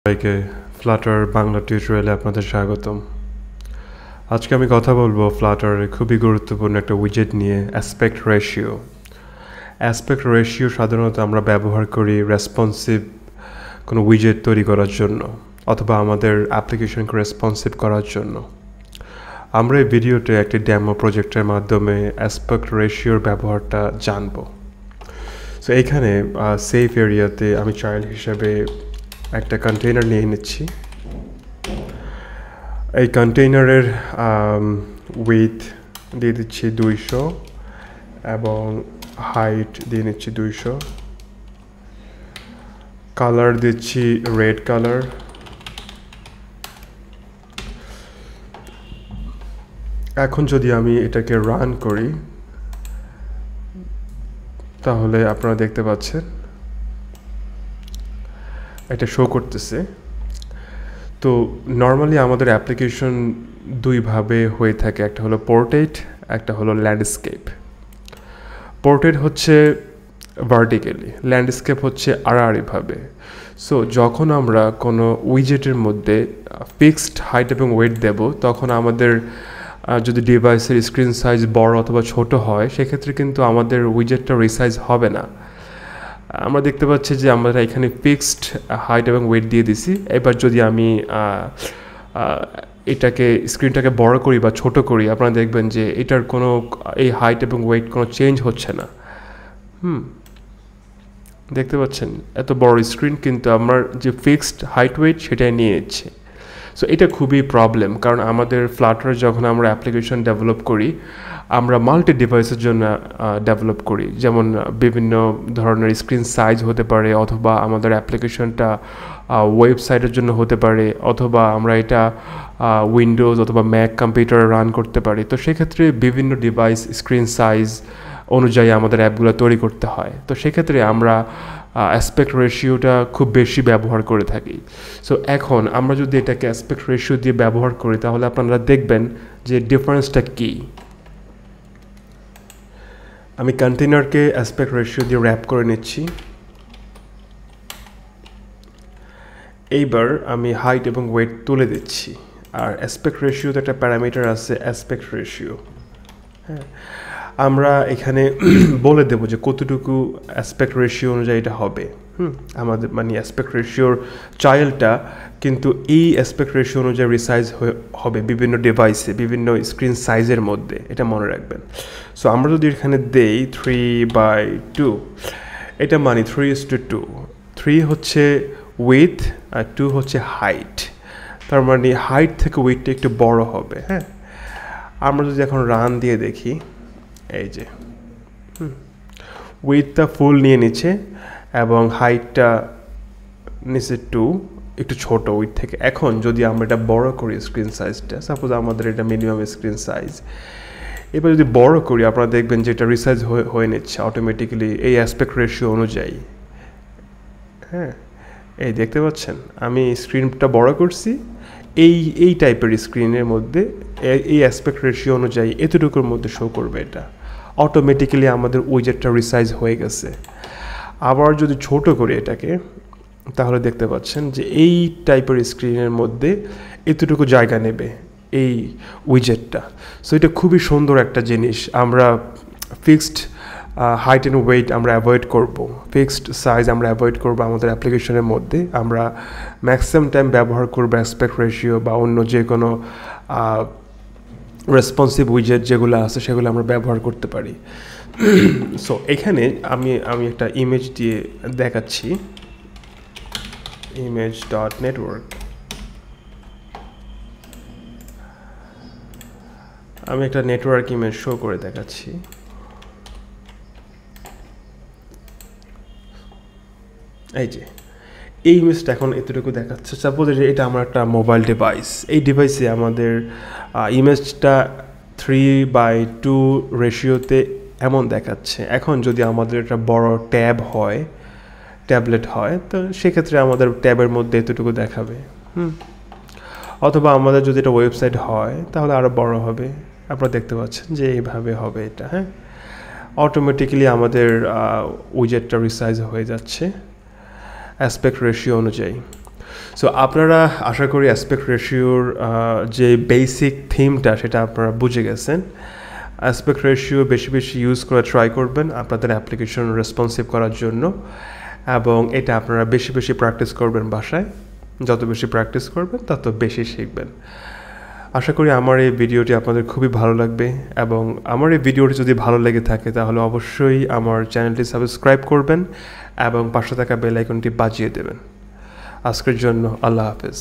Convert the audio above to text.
সবাইকে ফ্লাটার বাংলা টিউটোরিয়ালে আপনাদের স্বাগতম। আজকে আমি কথা বলবো ফ্লাটারের খুবই গুরুত্বপূর্ণ একটা উইজেট নিয়ে, অ্যাসপেক্ট রেশিও। অ্যাসপেক্ট রেশিও সাধারণত আমরা ব্যবহার করি রেসপন্সিভ কোনো উইজেট তৈরি করার জন্য অথবা আমাদের অ্যাপ্লিকেশনকে রেসপন্সিভ করার জন্য। আমরা এই ভিডিওতে একটি ডেমো প্রজেক্টের মাধ্যমে অ্যাসপেক্ট রেশিওর ব্যবহারটা জানবো। সো এইখানে সেফ এরিয়াতে আমি চাইল্ড হিসেবে একটা কন্টেইনার নিয়ে নিচ্ছি। এই কন্টেইনারের উইথ দিয়ে দিচ্ছি 200 এবং হাইট দিয়ে নিচ্ছি 200। কালার দিচ্ছি রেড কালার। এখন যদি আমি এটাকে রান করি তাহলে আপনারা দেখতে পাচ্ছেন এটা শো করতেছে। তো নর্মালি আমাদের অ্যাপ্লিকেশন দুইভাবে হয়ে থাকে, একটা হলো পোর্ট্রেট, একটা হলো ল্যান্ডস্কেপ। পোর্ট্রেট হচ্ছে ভার্টিক্যালি, ল্যান্ডস্কেপ হচ্ছে আড়াআড়িভাবে। সো যখন আমরা কোনো উইজেটের মধ্যে ফিক্সড হাইট এবং ওয়েট দেব, তখন আমাদের যদি ডিভাইসের স্ক্রিন সাইজ বড় অথবা ছোট হয়, সেক্ষেত্রে কিন্তু আমাদের উইজেটটা রিসাইজ হবে না। আমরা দেখতে পাচ্ছি যে আমরা এখানে ফিক্সড হাইট এবং ওয়েট দিয়ে দিছি। এবার যদি আমি এটাকে স্ক্রিনটাকে বড় করি বা ছোট করি, আপনারা দেখবেন যে এটার কোনো এই হাইট এবং ওয়েট কোনো চেঞ্জ হচ্ছে না। দেখতে পাচ্ছেন এত বড় স্ক্রিন, কিন্তু আমার যে ফিক্সড হাইট ওয়েট সেটাই নিয়ে নিচ্ছে। সো এটা খুবই প্রবলেম, কারণ আমাদের ফ্লাটার যখন আমরা অ্যাপ্লিকেশন ডেভেলপ করি, আমরা মাল্টি ডিভাইসের জন্য ডেভেলপ করি। যেমন বিভিন্ন ধরনের স্ক্রিন সাইজ হতে পারে, অথবা আমাদের অ্যাপ্লিকেশনটা ওয়েবসাইটের জন্য হতে পারে, অথবা আমরা এটা উইন্ডোজ অথবা ম্যাক কম্পিউটারে রান করতে পারি। তো সেক্ষেত্রে বিভিন্ন ডিভাইস স্ক্রিন সাইজ অনুযায়ী আমাদের অ্যাপগুলো তৈরি করতে হয়। তো সেক্ষেত্রে আমরা অ্যাসপেক্ট রেশিওটা খুব বেশি ব্যবহার করে থাকি। সো এখন আমরা যদি এটাকে অ্যাসপেক্ট রেশিও দিয়ে ব্যবহার করি, তাহলে আপনারা দেখবেন যে ডিফারেন্সটা কী। আমি কন্টেইনারকে অ্যাসপেক্ট রেশিও দিয়ে র্যাপ করে নিচ্ছি। এইবার আমি হাইট এবং ওয়েট তুলে দিচ্ছি। আর অ্যাসপেক্ট রেশিওতে একটা প্যারামিটার আছে অ্যাসপেক্ট রেশিও। হ্যাঁ, আমরা এখানে বলে দেবো যে কতটুকু অ্যাসপেক্ট রেশিও অনুযায়ী এটা হবে। আমাদের মানে অ্যাসপেক্ট রেশিওর চাইল্ডটা কিন্তু এই অ্যাসপেক্ট রেশিও অনুযায়ী রিসাইজ হবে বিভিন্ন ডিভাইসে, বিভিন্ন স্ক্রিন সাইজের মধ্যে, এটা মনে রাখবেন। সো আমরা যদি এখানে দেই 3/2, এটা মানে 3:2। 3 হচ্ছে উইথ আর 2 হচ্ছে হাইট। তার মানে হাইট থেকে উইথটা একটু বড় হবে। হ্যাঁ, আমরা যদি এখন রান দিয়ে দেখি, এই যে উইথটা ফুল নিয়ে নিচ্ছে এবং হাইটটা নিচে 2, একটু ছোট উইথ থেকে। এখন যদি আমরা এটা বড় করি স্ক্রিন সাইজটা, সাপোজ আমাদের এটা মিনিমাম স্ক্রিন সাইজ, এবার যদি বড় করি, আপনারা দেখবেন যে এটা রিসাইজ হয়ে নিচ্ছে অটোমেটিক্যালি এই অ্যাসপেক্ট রেশিও অনুযায়ী। হ্যাঁ, এই দেখতে পাচ্ছেন আমি স্ক্রিনটা বড় করছি, এই টাইপের স্ক্রিনের মধ্যে এই অ্যাসপেক্ট রেশিও অনুযায়ী এতটুকুর মধ্যে শো করবে। এটা অটোমেটিক্যালি আমাদের উইজেটটা রিসাইজ হয়ে গেছে। আবার যদি ছোট করি এটাকে, তাহলে দেখতে পাচ্ছেন যে এই টাইপের স্ক্রিনের মধ্যে এতটুকু জায়গা নেবে এই উইজেটটা। সো এটা খুবই সুন্দর একটা জিনিস। আমরা ফিক্সড হাইট অ্যান্ড ওয়েট আমরা অ্যাভয়েড করব, ফিক্সড সাইজ আমরা অ্যাভয়েড করব আমাদের অ্যাপ্লিকেশনের মধ্যে। আমরা ম্যাক্সিমাম টাইম ব্যবহার করব অ্যাসপেক্ট রেশিও বা অন্য যে কোনো রেসপন্সিভ উইজেট যেগুলো আছে সেগুলো আমরা ব্যবহার করতে পারি। সো এখানে আমি একটা ইমেজ দিয়ে দেখাচ্ছি, image.network। আমি একটা নেটওয়ার্ক ইমেজ শো করে দেখাচ্ছি। এই যে এই ইমেজটা এখন এতটুকু দেখাচ্ছে। সাপোজ এটা আমার একটা মোবাইল ডিভাইস, এই ডিভাইসে আমাদের ইমেজটা 3/2 রেশিওতে এমন দেখাচ্ছে। এখন যদি আমাদের একটা বড় ট্যাবলেট হয়, তো সেক্ষেত্রে আমাদের ট্যাবের মধ্যে এতটুকু দেখাবে। অথবা আমাদের যদি এটা ওয়েবসাইট হয়, তাহলে আরও বড় হবে। আপনারা দেখতে পাচ্ছেন যে এইভাবে হবে এটা। হ্যাঁ, অটোমেটিক্যালি আমাদের উইজেটটা রিসাইজ হয়ে যাচ্ছে অ্যাসপেক্ট রেশিও অনুযায়ী। সো আপনারা আশা করি অ্যাসপেক্ট রেশিওর যে বেসিক থিমটা সেটা আপনারা বুঝে গেছেন। অ্যাসপেক্ট রেশিও বেশি বেশি ইউজ করে ট্রাই করবেন আপনাদের অ্যাপ্লিকেশন রেসপন্সিভ করার জন্য, এবং এটা আপনারা বেশি বেশি প্র্যাকটিস করবেন বাসায়। যত বেশি প্র্যাকটিস করবেন তত বেশি শিখবেন। আশা করি আমার এই ভিডিওটি আপনাদের খুবই ভালো লাগবে, এবং আমার এই ভিডিওটি যদি ভালো লেগে থাকে তাহলে অবশ্যই আমার চ্যানেলটি সাবস্ক্রাইব করবেন এবং পাশে থাকা বেল আইকনটি বাজিয়ে দেবেন। আজকের জন্য আল্লাহ হাফেজ।